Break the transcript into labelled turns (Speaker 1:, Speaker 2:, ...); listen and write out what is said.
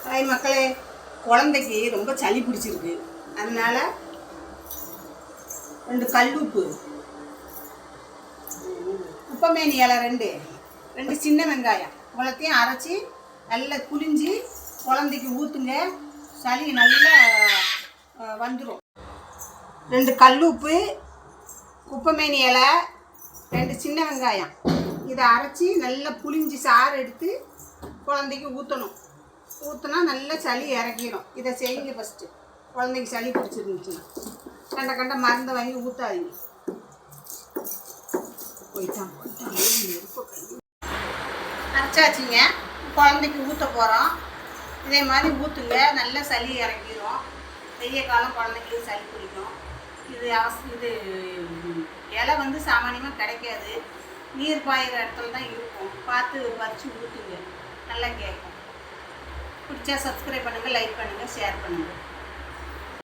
Speaker 1: Hi மக்களே, குழந்தைக்கு ரொம்ப சளி பிடிச்சிருக்கு. அதனால 2 கல்லுப்பு, குப்பமேனி இலை 2 சின்ன வெங்காயம் இவ்வளோத்தையும் அரைச்சி நல்லா புளிஞ்சு குழந்தைக்கு ஊற்றுங்க. சளி நல்லா வந்துடும். 2 கல்லுப்பு, குப்பமேனி இலை, 2 சின்ன வெங்காயம் இதை அரைச்சி நல்லா புளிஞ்சு சாறு எடுத்து குழந்தைக்கு ஊற்றணும். ஊற்றினா நல்லா சளி இறக்கிடும். இதை செய்யுங்க ஃபஸ்ட்டு. குழந்தைக்கு சளி பிடிச்சிருந்துச்சுன்னா கண்ட மருந்தை வாங்கி ஊற்றாதீங்க. போயிட்டான் அரைச்சாச்சிங்க. குழந்தைக்கு ஊற்ற போகிறோம். இதே மாதிரி ஊற்றுங்க, நல்லா சளி இறக்கிடும். வெய்ய காலம் குழந்தைக்கு சளி பிடிக்கும். இது இது இலை சாமானியமாக கிடைக்காது. நீர் பாயிற இடத்துல தான் இருக்கும். பார்த்து பறித்து ஊற்றுங்க, நல்லா கேட்கும். பிடிச்சா சப்ஸ்கிரைப் பண்ணுங்கள், லைக் பண்ணுங்கள், ஷேர் பண்ணுங்கள்.